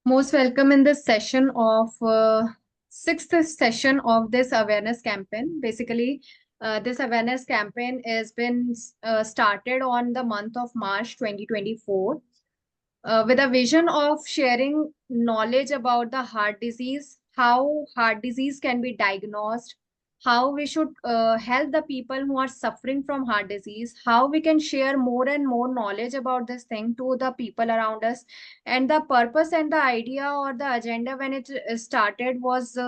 Most welcome in this session of sixth session of this awareness campaign. Basically, this awareness campaign has been started on the month of March 2024 with a vision of sharing knowledge about the heart disease, how heart disease can be diagnosed, how we should help the people who are suffering from heart disease, how we can share more and more knowledge about this thing to the people around us. And the purpose and the idea or the agenda when it started was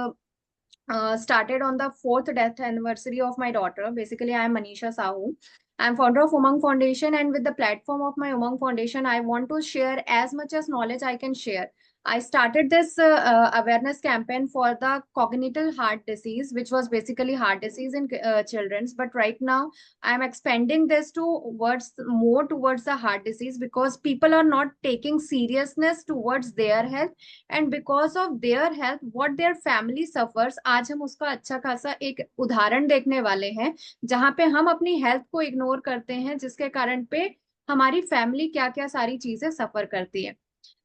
started on the fourth death anniversary of my daughter. Basically, I am Manisha Sahu. I'm founder of Umang Foundation, and with the platform of my Umang Foundation, I want to share as much as knowledge I can share. I started this awareness campaign for the congenital heart disease, which was basically heart disease in children's. But right now, I'm expanding this towards more towards the heart disease because people are not taking seriousness towards their health, and because of their health what their family suffers. आज हम उसका अच्छा खासा एक उदाहरण देखने वाले हैं जहां पे हम अपनी हेल्थ को इग्नोर करते हैं, जिसके कारण पे हमारी फैमिली क्या क्या सारी चीजें सफर करती है।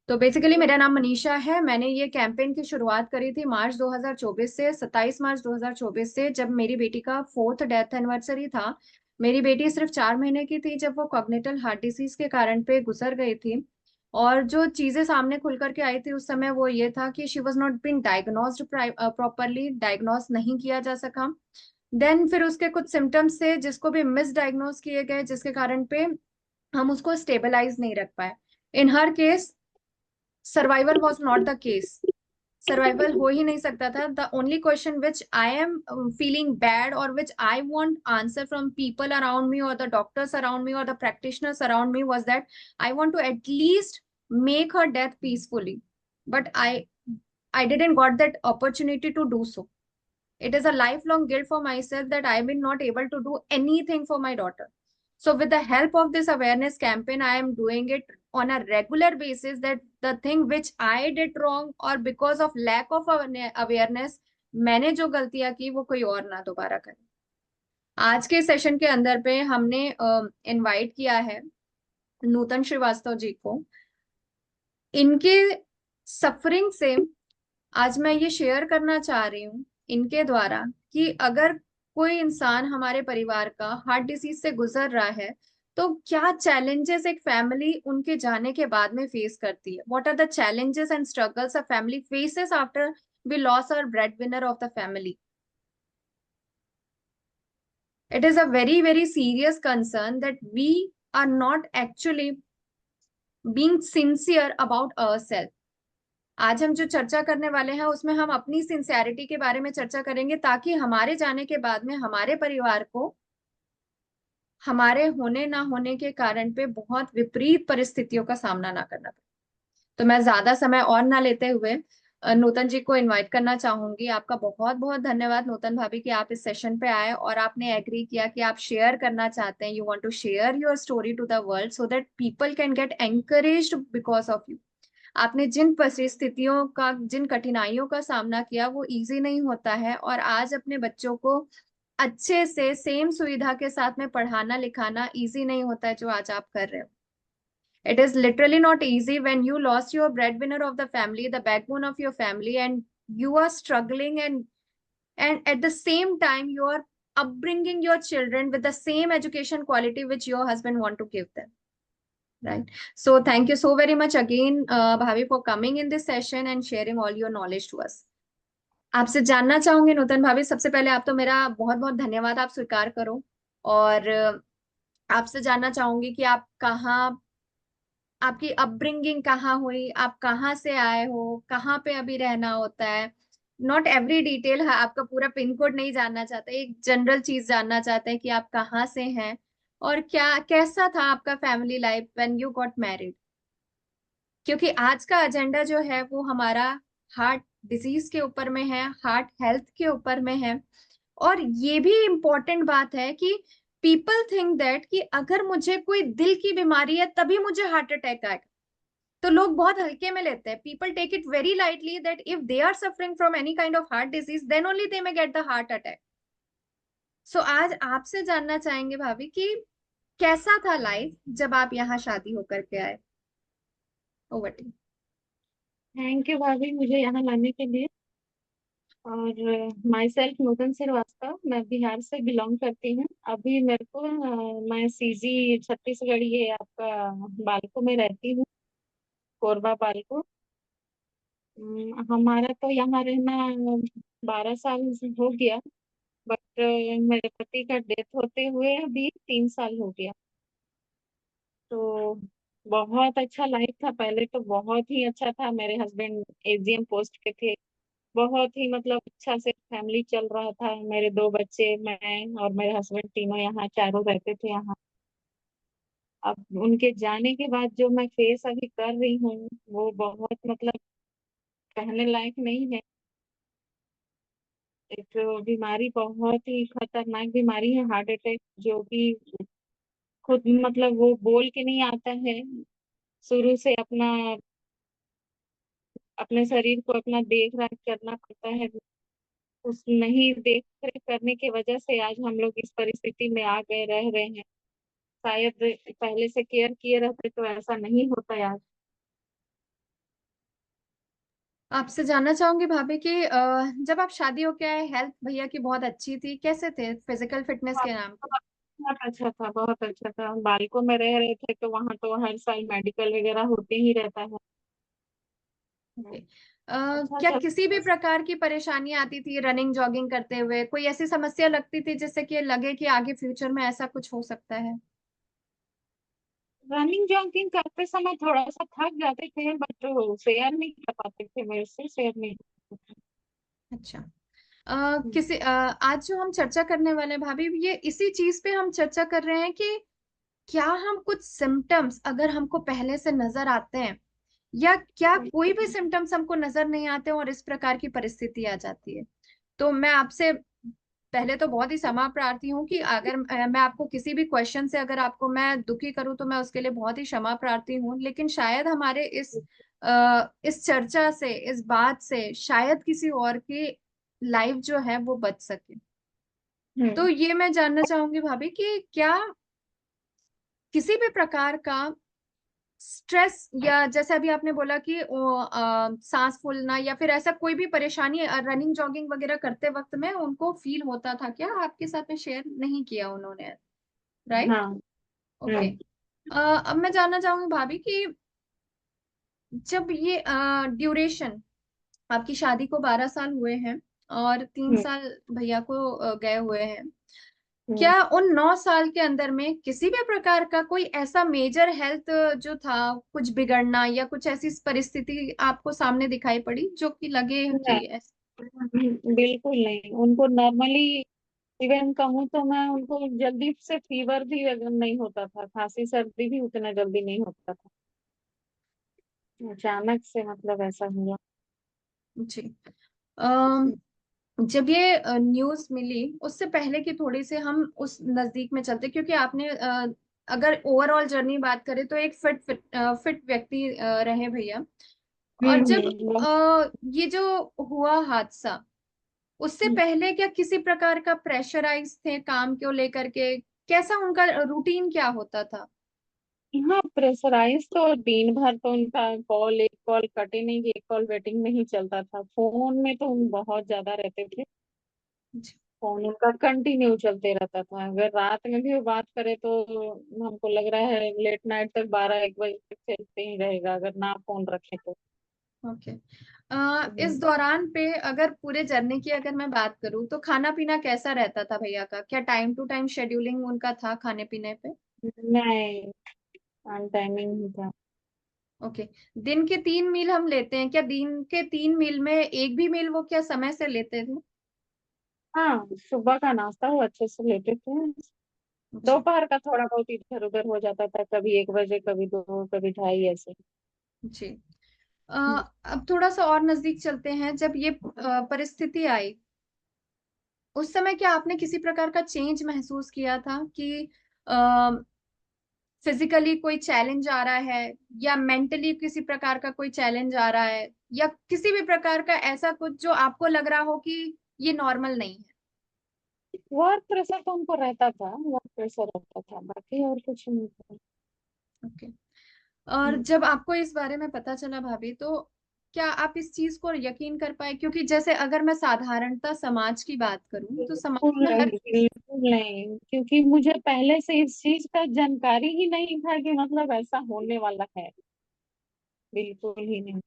तो बेसिकली मेरा नाम मनीषा है। मैंने ये कैंपेन की शुरुआत करी थी मार्च 2024 से, 27 मार्च 2024 से, जब मेरी बेटी का फोर्थ डेथ एनिवर्सरी था। मेरी बेटी सिर्फ 4 महीने की थी जब वो कॉग्निटल हार्ट डिसीज के कारण पे गुजर गई थी। और जो चीजें सामने खुल करके आई थी उस समय वो ये था कि she was not been diagnosed properly, diagnose नहीं किया जा सका। देन फिर उसके कुछ सिम्टम्स थे जिसको भी मिस डायग्नोज किए गए, जिसके कारण पे हम उसको स्टेबलाइज नहीं रख पाए। In her case survival was not the case. Survival हो ही नहीं सकता था। The only question which I am feeling bad और which I want answer from people around me और द डॉक्टर्स अराउंड मी और the practitioners around me was that I want to at least make her death peacefully, but I didn't got that opportunity to do so. It is a lifelong guilt for myself that I've been not able to do anything for my daughter. So with the help of this awareness campaign, I am doing it on a regular basis, that the thing which I did wrong or because of lack of awareness, मैंने जो गलतियां की वो कोई और ना दोबारा करे। आज के सेशन के अंदर पे हमने इनवाइट किया है नूतन श्रीवास्तव जी को। इनके सफरिंग से आज मैं ये शेयर करना चाह रही हूँ इनके द्वारा कि अगर कोई इंसान हमारे परिवार का हार्ट डिसीज से गुजर रहा है तो क्या चैलेंजेस एक फैमिली उनके जाने के बाद में फेस करती है। What are the challenges and struggles a family faces after we loss our bread winner of the family. It is a very very serious concern that we are not actually being sincere about ourself. आज हम जो चर्चा करने वाले हैं उसमें हम अपनी सिंसियरिटी के बारे में चर्चा करेंगे, ताकि हमारे जाने के बाद में हमारे परिवार को हमारे होने ना होने के कारण पे बहुत विपरीत परिस्थितियों का सामना ना करना पड़े। तो मैं ज्यादा समय और ना लेते हुए नूतन जी को इनवाइट करना चाहूंगी। आपका बहुत बहुत धन्यवाद नूतन भाभी कि आप इस सेशन पे आए और आपने एग्री किया कि आप शेयर करना चाहते हैं। You want to share your story to the world so that people can get encouraged because of you. आपने जिन परिस्थितियों का, जिन कठिनाइयों का सामना किया वो इजी नहीं होता है, और आज अपने बच्चों को अच्छे से सेम सुविधा के साथ में पढ़ाना लिखाना इजी नहीं होता है जो आज आप कर रहे हो। It is literally not easy when you lost your bread winner of the family, the backbone of your family, and you are struggling, and at the same time you are upbringing your children with the same education quality which your husband want to give them. Right. So thank you so very much again, Bhavi, for coming in this session and sharing all your knowledge to us. आपसे जानना चाहूंगी नूतन भाभी, सबसे पहले आप तो मेरा बहुत बहुत धन्यवाद आप स्वीकार करो। और आपसे जानना चाहूंगी कि आप कहाँ, आपकी अपब्रिंगिंग कहाँ हुई, आप कहाँ से आए हो, कहाँ पे अभी रहना होता है। नॉट एवरी डिटेल है, आपका पूरा पिन कोड नहीं जानना चाहते, एक जनरल चीज जानना चाहते हैं कि आप कहाँ से हैं और क्या कैसा था आपका family life when you got married. क्योंकि आज का एजेंडा जो है वो हमारा हार्ट डिजीज के ऊपर में है, हार्ट हेल्थ के ऊपर में है। और ये भी इम्पोर्टेंट बात है कि पीपल थिंक दैट कि अगर मुझे कोई दिल की बीमारी है तभी मुझे हार्ट अटैक आएगा। तो लोग बहुत हल्के में लेते हैं। People take it very lightly that if they are suffering from any kind of heart disease then only they may get the heart attack. So आज आपसे जानना चाहेंगे भाभी कि कैसा था लाइफ जब आप यहाँ शादी होकर के आए। Over to. थैंक यू भाभी मुझे यहाँ लाने के लिए। और माई सेल्फ नूतन श्रीवास्तव, मैं बिहार से बिलोंग करती हूँ। अभी मेरे को मैं सीजी छत्तीसगढ़, ये आपका बालको में रहती हूँ, कोरबा बालको। हमारा तो यहाँ रहना 12 साल हो गया। बट मेरे पति का डेथ होते हुए अभी 3 साल हो गया। तो बहुत अच्छा लाइफ था पहले, तो बहुत ही अच्छा था। मेरे हस्बैंड एजीएम पोस्ट पे थे। बहुत ही मतलब अच्छा से फैमिली चल रहा था। मेरे 2 बच्चे, मैं और मेरे हस्बैंड, तीनों यहाँ, चारों रहते थे यहाँ। अब उनके जाने के बाद जो मैं फेस अभी कर रही हूँ, वो बहुत मतलब कहने लायक नहीं है। एक बीमारी, बहुत ही खतरनाक बीमारी है, हार्ट अटैक, जो कि खुद मतलब वो बोल के नहीं आता है। शुरू से अपना अपने शरीर को अपना देख रेख करना पड़ता है। उस नहीं देख रेख करने की वजह से आज हम लोग इस परिस्थिति में आ गए, रह रहे हैं। शायद पहले से केयर किए रहते तो ऐसा नहीं होता यार। आपसे जानना चाहूंगी भाभी कि जब आप शादी होके आए, हेल्थ भैया की बहुत अच्छी थी, कैसे थे फिजिकल फिटनेस के नाम पे? बहुत अच्छा था, बहुत अच्छा था। बालकों में रह रहे थे तो वहां तो हर साल मेडिकल वगैरह होते ही रहता है। ओके। अच्छा क्या चल। किसी भी प्रकार की परेशानी आती थी रनिंग जॉगिंग करते हुए? कोई ऐसी समस्या लगती थी जिससे कि लगे कि आगे फ्यूचर में ऐसा कुछ हो सकता है? रनिंग जॉगिंग करते समय थोड़ा सा थक जाते थे, बट शेयर नहीं कर पाते थे, मेरे से शेयर नहीं कर पाते थे। अच्छा। आज जो हम चर्चा करने वाले हैं भाभी, ये इसी चीज पे हम चर्चा कर रहे हैं कि क्या हम कुछ सिम्टम्स अगर हमको पहले से नजर आते हैं, या क्या कोई भी सिम्टम्स हमको नजर नहीं आते और इस प्रकार की परिस्थिति आ जाती है। तो मैं आपसे पहले तो बहुत ही क्षमा प्रार्थी हूँ कि अगर मैं आपको किसी भी क्वेश्चन से अगर आपको मैं दुखी करूँ तो मैं उसके लिए बहुत ही क्षमा प्रार्थी हूँ, लेकिन शायद हमारे इस चर्चा से, इस बात से शायद किसी और की लाइफ जो है वो बच सके। तो हम्म। ये मैं जानना चाहूंगी भाभी कि क्या किसी भी प्रकार का स्ट्रेस, या जैसे अभी आपने बोला कि सांस फूलना या फिर ऐसा कोई भी परेशानी रनिंग जॉगिंग वगैरह करते वक्त में उनको फील होता था, क्या आपके साथ में शेयर नहीं किया उन्होंने? राइट। हाँ। ओके। अब मैं जानना चाहूंगी भाभी कि जब ये ड्यूरेशन, आपकी शादी को 12 साल हुए हैं और तीन हम्म। साल भैया को गए हुए हैं, हम्म। क्या उन 9 साल के अंदर में किसी भी प्रकार का कोई ऐसा मेजर हेल्थ जो था, कुछ बिगड़ना या कुछ ऐसी परिस्थिति आपको सामने दिखाई पड़ी जो कि लगे कि ऐसा? बिल्कुल नहीं, उनको नॉर्मली इवन कहूँ तो मैं उनको जल्दी से फीवर भी अगर नहीं होता था, खांसी सर्दी भी उतना जल्दी नहीं होता था। अचानक से मतलब ऐसा हुआ। जी। अम, जब ये न्यूज मिली, उससे पहले की थोड़ी से हम उस नजदीक में चलते, क्योंकि आपने अगर ओवरऑल जर्नी बात करें तो एक फिट व्यक्ति रहे भैया। और जब ये जो हुआ हादसा, उससे पहले क्या किसी प्रकार का प्रेशराइज थे काम को लेकर के? कैसा उनका रूटीन क्या होता था? हाँ, प्रेशराइज तो दिन भर तो उनका कॉल, एक कॉल कटे नहीं कि एक कॉल वेटिंग में ही चलता था। फोन में तो उन बहुत ज्यादा रहते थे। जी। फोन उनका कंटिन्यू चलते रहता था। अगर रात में भी वो बात करे तो हमको लग रहा है लेट नाइट तक 12-1 बजे तक चलते ही रहेगा, अगर ना फोन रखे तो। ओके। इस हम्म। दौरान पे अगर पूरे जर्नी की अगर मैं बात करूं तो खाना पीना कैसा रहता था भैया का? क्या टाइम टू टाइम शेड्यूलिंग उनका था खाने पीने पे? नहीं, ऑन टाइमिंग ही था। ओके। दिन के 3 मील हम लेते हैं, क्या दिन के 3 मील में एक भी मील वो क्या समय से लेते थे? हाँ, सुबह का नाश्ता वो अच्छे से लेते थे। जी। दोपहर का थोड़ा बहुत इधर उधर हो जाता था, कभी 1 बजे, कभी 2, कभी 2:30 ऐसे। जी। अब थोड़ा सा और नजदीक चलते हैं। जब ये परिस्थिति आई, उस समय क्या आपने किसी प्रकार का चेंज महसूस किया था कि फिजिकली कोई चैलेंज आ रहा है, या मेंटली किसी प्रकार का कोई चैलेंज आ रहा है, या किसी भी प्रकार का ऐसा कुछ जो आपको लग रहा हो कि ये नॉर्मल नहीं है? वर्क प्रेशर तो उनको रहता था, वर्क प्रेशर रहता था, बाकी और कुछ नहीं था। ओके। और हम्म। जब आपको इस बारे में पता चला भाभी, तो क्या आप इस चीज को यकीन कर पाए? क्योंकि जैसे अगर मैं साधारणता समाज की बात करूं तो समाज बिल्कुल में हर नहीं, बिल्कुल नहीं, क्योंकि मुझे पहले से इस चीज का जानकारी ही नहीं था कि मतलब ऐसा होने वाला है। बिल्कुल ही नहीं।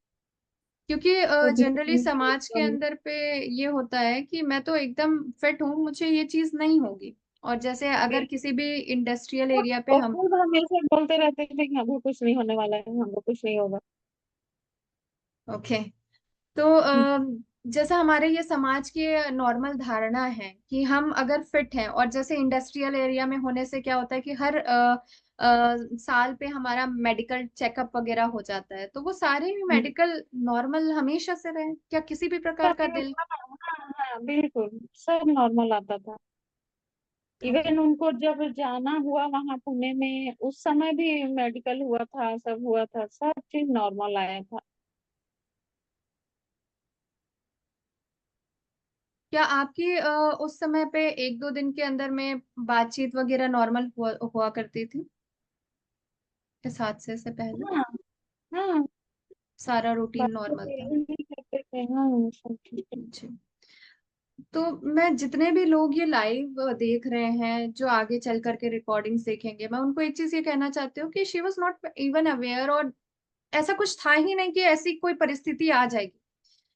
क्योंकि तो भी जनरली समाज के अंदर पे ये होता है कि मैं तो एकदम फिट हूँ, मुझे ये चीज नहीं होगी। और जैसे अगर किसी भी इंडस्ट्रियल एरिया पे वो हम, खुद हमेशा बोलते रहते थे कि हमको कुछ नहीं होने वाला है, हमको कुछ नहीं होगा। ओके, तो जैसे हमारे ये समाज की नॉर्मल धारणा है कि हम अगर फिट हैं, और जैसे इंडस्ट्रियल एरिया में होने से क्या होता है कि हर साल पे हमारा मेडिकल चेकअप वगैरह हो जाता है, तो वो सारे मेडिकल नॉर्मल हमेशा से रहे क्या? किसी भी प्रकार का तभी दिल? हाँ, हाँ, हाँ, बिल्कुल सब नॉर्मल आता था। ओके, इवन उनको जब जाना हुआ वहां पुणे में, उस समय भी मेडिकल हुआ था, सब हुआ था, सब चीज नॉर्मल आया था। क्या आपकी उस समय पे एक दो दिन के अंदर में बातचीत वगैरह नॉर्मल हुआ करती थी इस हादसे से पहले? हाँ, हाँ, सारा रूटीन बातें तो नॉर्मल था? यही करते थे, हाँ सब ठीक है। जी। तो मैं जितने भी लोग ये लाइव देख रहे हैं, जो आगे चल करके रिकॉर्डिंग्स देखेंगे, मैं उनको एक चीज ये कहना चाहती हूँ कि she was not even aware, और ऐसा कुछ था ही नहीं कि ऐसी कोई परिस्थिति आ जाएगी।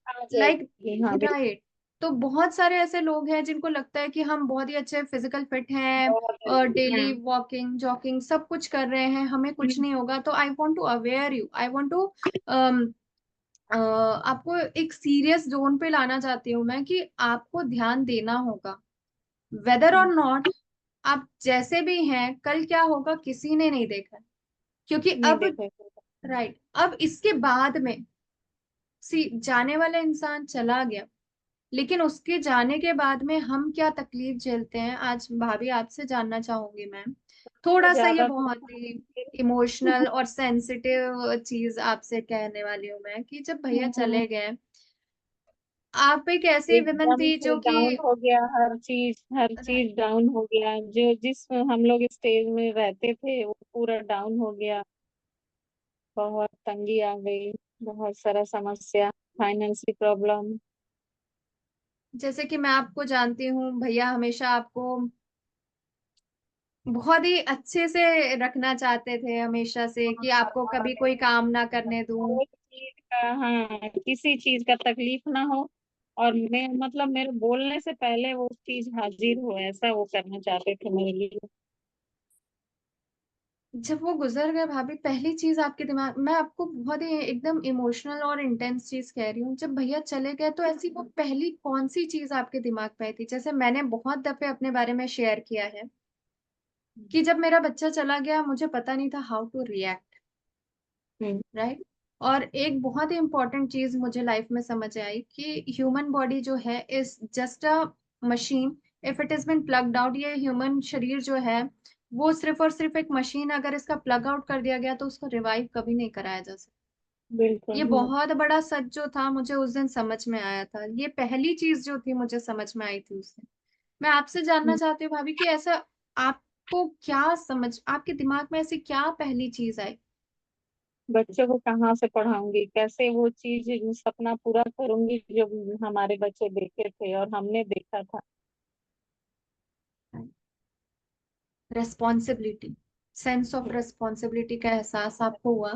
आ लाइक, जाएगी, हाँ बिल्कुल। राइट। तो बहुत सारे ऐसे लोग हैं जिनको लगता है कि हम बहुत ही अच्छे फिजिकल फिट हैं, बहुत डेली हाँ। वॉकिंग जॉकिंग सब कुछ कर रहे हैं, हमें कुछ नहीं होगा। तो I want to aware you, I want to आपको एक सीरियस जोन पे लाना चाहती हूँ मैं, कि आपको ध्यान देना होगा, वेदर और नॉट। आप जैसे भी हैं, कल क्या होगा किसी ने नहीं देखा है। क्योंकि नहीं अब, देखा। राइट, अब इसके बाद में जाने वाला इंसान चला गया, लेकिन उसके जाने के बाद में हम क्या तकलीफ झेलते हैं, आज भाभी आपसे जानना चाहूंगी मैम। थोड़ा सा ये ज्यादा तो बहुत ही इमोशनल और सेंसिटिव चीज आपसे कहने वाली हूँ मैं, कि जब भैया चले गए, आप एक ऐसी विमन एकदम थी से जो कि, डाउन हो गया, हर चीज डाउन हो गया, जो जिस हम लोग स्टेज में रहते थे वो पूरा डाउन हो गया। बहुत तंगी आ गई, बहुत सारा समस्या, फाइनेंशियल प्रॉब्लम। जैसे कि मैं आपको जानती हूँ, भैया हमेशा आपको बहुत ही अच्छे से रखना चाहते थे, हमेशा से, कि आपको कभी कोई काम ना करने दूं। कोई चीज का, हाँ, किसी चीज का तकलीफ ना हो। और मैं मतलब मेरे बोलने से पहले वो चीज हाजिर हो, ऐसा वो करना चाहते थे मेरे लिए। जब वो गुजर गए भाभी, पहली चीज आपके दिमाग, मैं आपको बहुत ही एकदम इमोशनल और इंटेंस चीज कह रही हूँ, जब भैया चले गए तो ऐसी वो पहली कौन सी चीज आपके दिमाग पे आई थी? जैसे मैंने बहुत दफे अपने बारे में शेयर किया है कि जब मेरा बच्चा चला गया, मुझे पता नहीं था how to react, hmm. Right. और एक बहुत ही इंपॉर्टेंट चीज मुझे लाइफ में समझ आई कि ह्यूमन बॉडी जो है is just a machine, if it is been plugged out. ये ह्यूमन शरीर जो है, वो सिर्फ और सिर्फ एक मशीन, अगर इसका प्लग आउट कर दिया गया तो उसको रिवाइव कभी नहीं कराया जा सकता। बिल्कुल। ये बहुत बड़ा सच जो था, मुझे उस दिन समझ में आया था। ये पहली चीज जो थी मुझे समझ में आई थी उस दिन। मैं आपसे जानना हम्म। चाहती हूँ भाभी कि ऐसा आपको क्या समझ, आपके दिमाग में ऐसी क्या पहली चीज आई? बच्चों को कहाँ से पढ़ाऊंगी, कैसे वो चीज सपना पूरा करूंगी जो हमारे बच्चे देखे थे और हमने देखा था। रेस्पॉन्सिबिलिटी, सेंस ऑफ रेस्पॉन्सिबिलिटी का एहसास आपको हुआ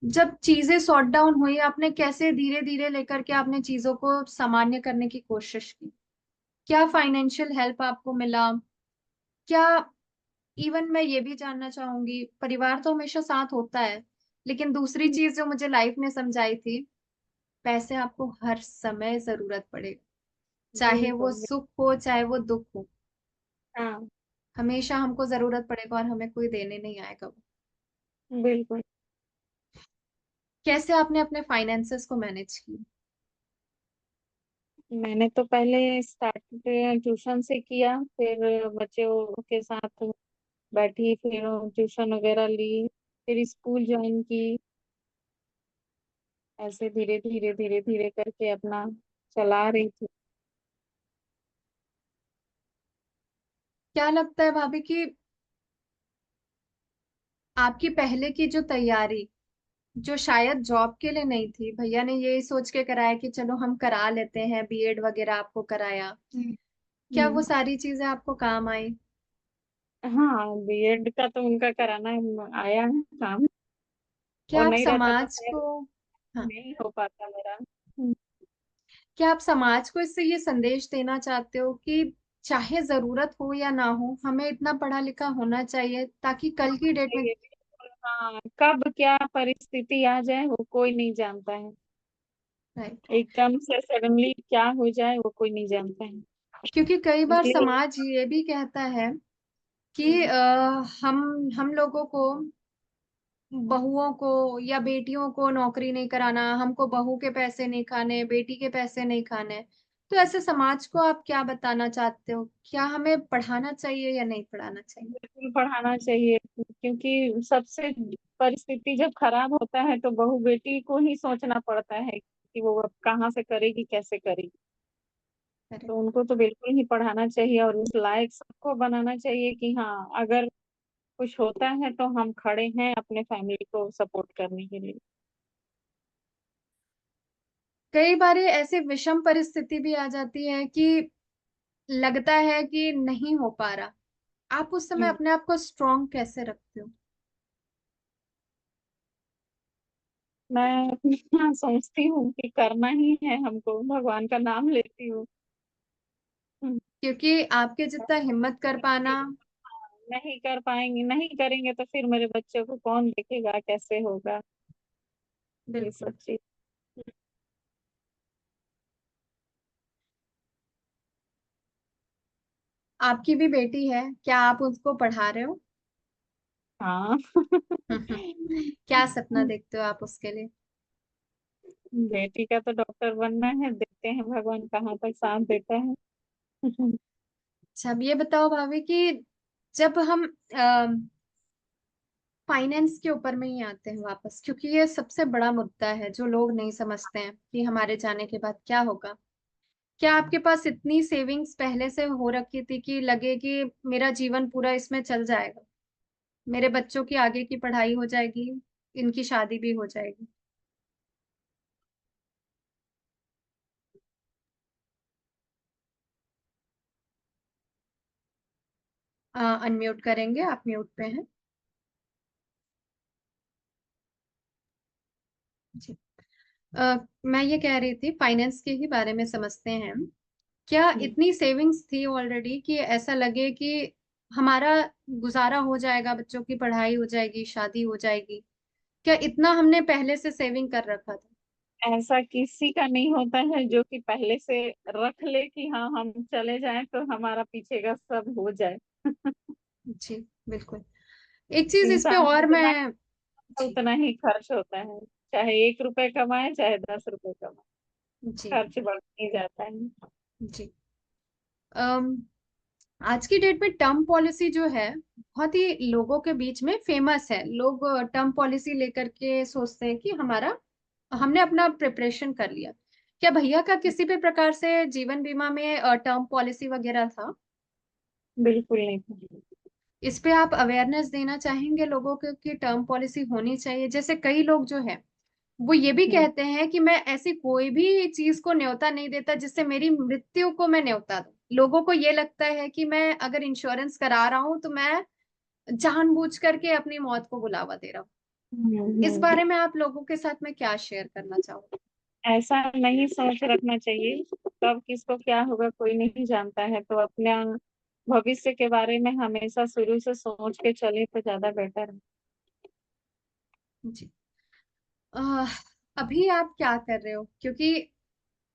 जब चीजें सॉर्ट डाउन हुई? आपने कैसे धीरे धीरे लेकर के आपने चीजों को सामान्य करने की कोशिश की? क्या फाइनेंशियल हेल्प आपको मिला? क्या, इवन मैं ये भी जानना चाहूंगी, परिवार तो हमेशा साथ होता है, लेकिन दूसरी चीज जो मुझे लाइफ ने समझाई थी, पैसे आपको हर समय जरूरत पड़ेगा, चाहे वो बिल्कुल। सुख हो चाहे वो दुख हो, हाँ। हमेशा हमको जरूरत पड़ेगा, और हमें कोई देने नहीं आएगा वो। बिल्कुल। कैसे आपने अपने फाइनेंसेस को मैनेज किया? मैंने तो पहले स्टार्ट ट्यूशन से किया, फिर बच्चों के साथ बैठी, फिर ट्यूशन वगैरह ली, फिर स्कूल ज्वाइन की। ऐसे धीरे धीरे धीरे धीरे करके अपना चला रही थी। क्या लगता है भाभी कि आपकी पहले की जो तैयारी जो शायद जॉब के लिए नहीं थी, भैया ने यही सोच के कराया कि चलो हम करा लेते हैं, बीएड वगैरह आपको कराया। हम्म। क्या वो हम्म। सारी चीजें आपको काम आई? हाँ, बीएड का तो उनका कराना आया है काम। क्या और आप नहीं रहता तो समाज शायद को, हाँ, नहीं हो पाता मेरा। हम्म। क्या आप समाज को इससे ये संदेश देना चाहते हो कि चाहे जरूरत हो या ना हो, हमें इतना पढ़ा लिखा होना चाहिए ताकि कल की डेट में। ये बिल्कुल, हाँ, कब क्या परिस्थिति आ जाए वो कोई नहीं जानता है। राइट। एकदम से सडनली क्या हो जाए वो कोई नहीं जानता है। क्योंकि कई बार इसलिए समाज ये भी कहता है कि हम्म, हम लोगों को, बहुओं को या बेटियों को नौकरी नहीं कराना, हमको बहू के पैसे नहीं खाने, बेटी के पैसे नहीं खाने। तो ऐसे समाज को आप क्या बताना चाहते हो? क्या हमें पढ़ाना चाहिए या नहीं पढ़ाना चाहिए? बिल्कुल पढ़ाना चाहिए, क्योंकि सबसे परिस्थिति जब खराब होता है तो बहू बेटी को ही सोचना पड़ता है कि वो अब कहाँ से करेगी, कैसे करेगी। करेक्ट। तो उनको तो बिल्कुल ही पढ़ाना चाहिए और उस लायक सबको बनाना चाहिए कि हाँ, अगर कुछ होता है तो हम खड़े हैं अपने फैमिली को सपोर्ट करने के लिए। कई बार ऐसे विषम परिस्थिति भी आ जाती है कि लगता है कि नहीं हो पा रहा। आप उस समय हम्म। अपने आप को स्ट्रांग कैसे रखते हो? मैं अपना सोचती हूँ कि करना ही है हमको, भगवान का नाम लेती हूँ। हम्म। क्योंकि आपके जितना हिम्मत कर पाना। नहीं कर पाएंगे, नहीं करेंगे तो फिर मेरे बच्चों को कौन देखेगा, कैसे होगा, ये बिल्कुल। सब चीज। आपकी भी बेटी है, क्या आप उसको पढ़ा रहे हो? हाँ। क्या सपना देखते हो आप उसके लिए? बेटी का तो डॉक्टर बनना है, देखते हैं भगवान कहाँ तक साथ देता है। अच्छा, अब ये बताओ भाभी कि जब हम फाइनेंस के ऊपर में ही आते हैं वापस, क्योंकि ये सबसे बड़ा मुद्दा है जो लोग नहीं समझते हैं कि हमारे जाने के बाद क्या होगा। क्या आपके पास इतनी सेविंग्स पहले से हो रखी थी कि लगे कि मेरा जीवन पूरा इसमें चल जाएगा, मेरे बच्चों की आगे की पढ़ाई हो जाएगी, इनकी शादी भी हो जाएगी? अनम्यूट करेंगे, आप म्यूट पे हैं। जी। मैं ये कह रही थी, फाइनेंस के ही बारे में समझते हैं हम। क्या इतनी सेविंग्स थी ऑलरेडी कि ऐसा लगे कि हमारा गुजारा हो जाएगा, बच्चों की पढ़ाई हो जाएगी, शादी हो जाएगी? क्या इतना हमने पहले से सेविंग कर रखा था? ऐसा किसी का नहीं होता है जो कि पहले से रख ले कि हाँ हम चले जाएं तो हमारा पीछे का सब हो जाए। जी, बिल्कुल। एक चीज इस पे इंसान और जितना मैं, जी, उतना ही खर्च होता है, चाहे 1 रुपए कमाए चाहे 10 रुपए कमाए, जी, खर्च बढ़ ही जाता है। जी। अम, आज की डेट में टर्म पॉलिसी जो है बहुत ही लोगों के बीच में फेमस है। लोग टर्म पॉलिसी लेकर के सोचते हैं कि हमारा, हमने अपना प्रिपरेशन कर लिया। क्या भैया का किसी भी प्रकार से जीवन बीमा में टर्म पॉलिसी वगैरह था? बिल्कुल नहीं था। इस पे आप अवेयरनेस देना चाहेंगे लोगों को कि टर्म पॉलिसी होनी चाहिए? जैसे कई लोग जो है वो ये भी हम्म। कहते हैं कि मैं ऐसी कोई भी चीज को न्योता नहीं देता जिससे मेरी मृत्यु को मैं न्योता दूं। लोगों को ये लगता है कि मैं अगर इंश्योरेंस करा रहा हूं तो मैं जानबूझ करके अपनी मौत को बुलावा दे रहा हूँ। इस हम्म। बारे में आप लोगों के साथ में क्या शेयर करना चाहोगे? ऐसा नहीं सोच रखना चाहिए, कब किसको क्या होगा कोई नहीं जानता है, तो अपना भविष्य के बारे में हमेशा शुरू से सोच के चले तो ज्यादा बेटर है। जी। अह, अभी आप क्या कर रहे हो? क्योंकि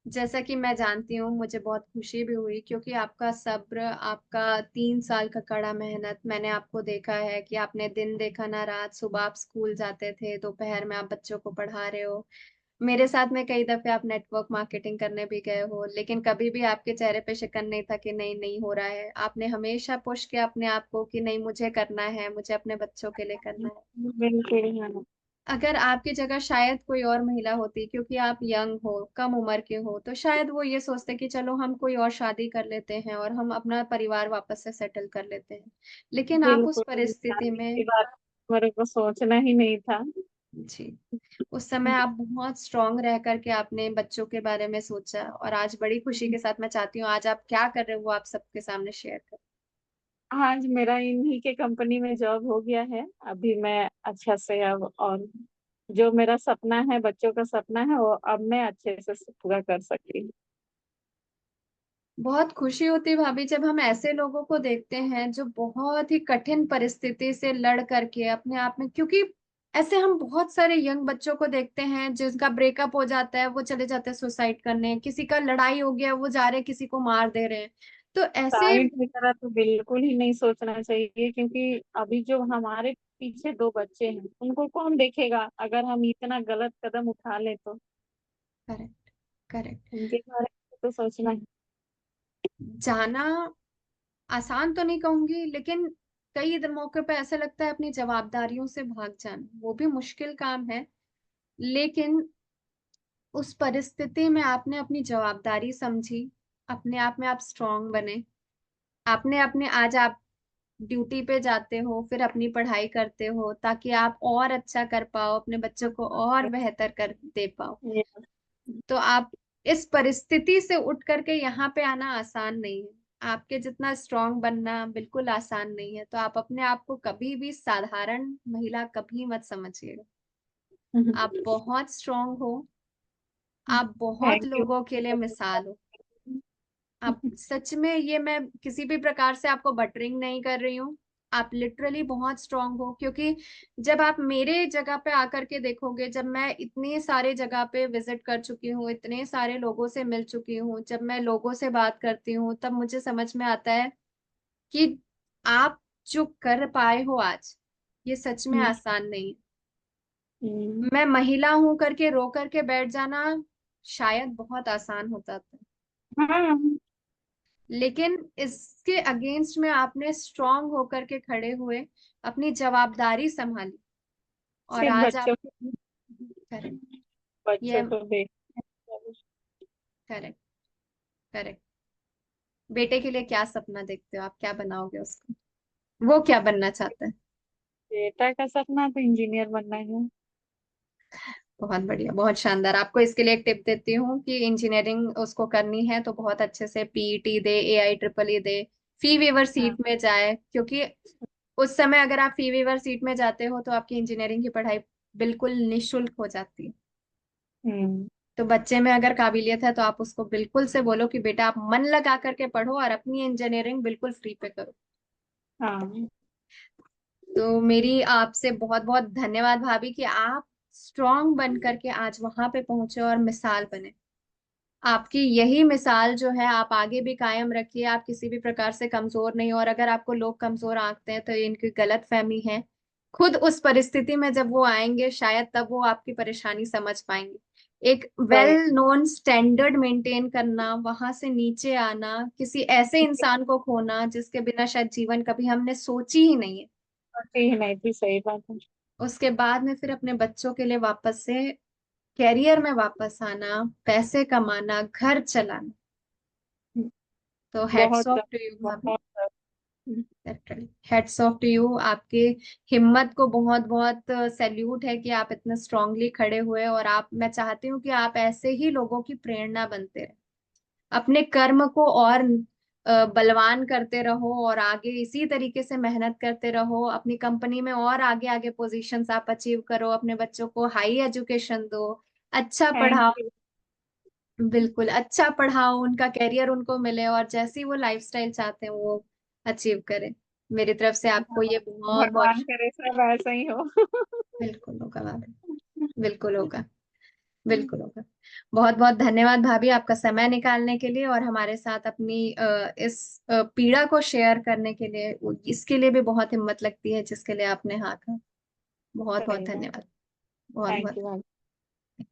जैसा कि मैं जानती हूँ, मुझे बहुत खुशी भी हुई क्योंकि आपका सब्र, आपका 3 साल का कड़ा मेहनत, मैंने आपको देखा है कि आपने दिन देखा ना रात। सुबह आप स्कूल जाते थे, दोपहर में आप बच्चों को पढ़ा रहे हो। मेरे साथ में कई दफे आप नेटवर्क मार्केटिंग करने भी गए हो, लेकिन कभी भी आपके चेहरे पे शिकन नहीं था कि नहीं, नहीं हो रहा है। आपने हमेशा पुश किया अपने आप को कि नहीं, मुझे करना है, मुझे अपने बच्चों के लिए करना है। बिल्कुल, हाँ। अगर आपकी जगह शायद कोई और महिला होती, क्योंकि आप यंग हो, कम उम्र के हो, तो शायद वो ये सोचते कि चलो हम कोई और शादी कर लेते हैं और हम अपना परिवार वापस से सेटल कर लेते हैं। लेकिन आप उस बिल्कुल, परिस्थिति शादी में, के बारे में मेरे को सोचना ही नहीं था। जी। उस समय आप बहुत स्ट्रांग रह करके आपने बच्चों के बारे में सोचा, और आज बड़ी खुशी के साथ मैं चाहती हूँ आज आप क्या कर रहे हो वो आप सबके सामने शेयर करें। आज मेरा इन्हीं के कंपनी में जॉब हो गया है। अभी मैं अच्छा से अब, और जो मेरा सपना है, बच्चों का सपना है, वो अब मैं अच्छे से पूरा कर सकती हूँ। बहुत खुशी होती है भाभी जब हम ऐसे लोगों को देखते हैं जो बहुत ही कठिन परिस्थिति से लड़ करके अपने आप में, क्योंकि ऐसे हम बहुत सारे यंग बच्चों को देखते हैं जिनका ब्रेकअप हो जाता है, वो चले जाते हैं सुसाइड करने, किसी का लड़ाई हो गया वो जा रहे हैं किसी को मार दे रहे हैं। तो ऐसे साइड की तरह तो बिल्कुल ही नहीं सोचना चाहिए, क्योंकि अभी जो हमारे पीछे दो बच्चे हैं उनको कौन देखेगा अगर हम इतना गलत कदम उठा ले तो। Correct, correct. उनके बारे में तो सोचना ही। जाना आसान तो नहीं कहूंगी, लेकिन कई मौके पे ऐसा लगता है अपनी जवाबदारियों से भाग जाना वो भी मुश्किल काम है। लेकिन उस परिस्थिति में आपने अपनी जवाबदारी समझी, अपने आप में आप स्ट्रांग बने, आपने अपने आज आप ड्यूटी पे जाते हो, फिर अपनी पढ़ाई करते हो ताकि आप और अच्छा कर पाओ, अपने बच्चों को और बेहतर कर दे पाओ। ये तो आप इस परिस्थिति से उठ करके यहाँ पे आना आसान नहीं है, आपके जितना स्ट्रांग बनना बिल्कुल आसान नहीं है। तो आप अपने आप को कभी भी साधारण महिला कभी मत समझिएगा, आप बहुत स्ट्रांग हो, आप बहुत थैंक यू। लोगों के लिए मिसाल हो। आप सच में, ये मैं किसी भी प्रकार से आपको बटरिंग नहीं कर रही हूँ, आप लिटरली बहुत स्ट्रांग हो। क्योंकि जब आप मेरे जगह पे आकर के देखोगे, जब मैं इतने सारे जगह पे विजिट कर चुकी हूँ, इतने सारे लोगों से मिल चुकी हूँ, जब मैं लोगों से बात करती हूँ, तब मुझे समझ में आता है कि आप जो कर पाए हो आज, ये सच में आसान नहीं है। मैं महिला हूं करके रो करके बैठ जाना शायद बहुत आसान होता था, हाँ, लेकिन इसके अगेंस्ट में आपने स्ट्रांग होकर के खड़े हुए, अपनी जवाबदारी संभाली, और सिर्फ आज आप। बच्चों को, करेक्ट। ये बच्चों को देख। Correct, correct. बेटे के लिए क्या सपना देखते हो आप, क्या बनाओगे उसको, वो क्या बनना चाहता है? बेटा का सपना तो इंजीनियर बनना है। बहुत बढ़िया, बहुत शानदार। आपको इसके लिए एक टिप देती हूँ कि इंजीनियरिंग उसको करनी है तो बहुत अच्छे से पीईटी दे, एआई ट्रिपल ई दे, फी वेवर हाँ। सीट में जाए। क्योंकि उस समय अगर आप फी वेवर सीट में जाते हो तो आपकी इंजीनियरिंग की पढ़ाई बिल्कुल निशुल्क हो जाती है। हम्म। तो बच्चे में अगर काबिलियत है तो आप उसको बिल्कुल से बोलो कि बेटा आप मन लगा करके पढ़ो और अपनी इंजीनियरिंग बिल्कुल फ्री पे करो। हाँ। तो मेरी आपसे बहुत बहुत धन्यवाद भाभी कि आप स्ट्रांग बन करके आज वहां पे पहुंचे और मिसाल बने। आपकी यही मिसाल जो है आप आगे भी कायम रखिए, आप किसी भी प्रकार से कमजोर नहीं हो। और अगर आपको लोग कमजोर आंकते हैं तो ये इनकी गलत फहमी है। खुद उस परिस्थिति में जब वो आएंगे शायद तब वो आपकी परेशानी समझ पाएंगे। एक वेल सही। नोन स्टैंडर्ड मेंटेन करना, वहां से नीचे आना, किसी ऐसे इंसान को खोना जिसके बिना शायद जीवन कभी हमने सोची ही नहीं है, सोची ही नहीं थी, सही बात है। उसके बाद में फिर अपने बच्चों के लिए वापस से कैरियर में वापस आना, पैसे कमाना, घर चलाना। तो हेड्स बहुत ऑफ टू यू भाभी, बहुत। Hats off to you. आपके हिम्मत को बहुत बहुत सैल्यूट है कि आप इतना स्ट्रांगली खड़े हुए। और आप, मैं चाहती हूँ कि आप ऐसे ही लोगों की प्रेरणा बनते रहे, अपने कर्म को और बलवान करते रहो, और आगे इसी तरीके से मेहनत करते रहो, अपनी कंपनी में और आगे आगे पोजीशंस आप अचीव करो, अपने बच्चों को हाई एजुकेशन दो, अच्छा थैंक पढ़ाओ। यू। बिल्कुल अच्छा पढ़ाओ, उनका कैरियर उनको मिले, और जैसी वो लाइफस्टाइल चाहते हैं वो अचीव करें। मेरी तरफ से आपको ये बहुत बहुत भगवान करे सब ऐसा ही हो। बिल्कुल होगा भाभी, बिल्कुल होगा, बिल्कुल होगा। बहुत बहुत धन्यवाद भाभी आपका समय निकालने के लिए और हमारे साथ अपनी इस पीड़ा को शेयर करने के लिए। इसके लिए भी बहुत हिम्मत लगती है जिसके लिए आपने हाँ कहा। बहुत बहुत सही बात। धन्यवाद, बहुत थैंक बहुत। यू।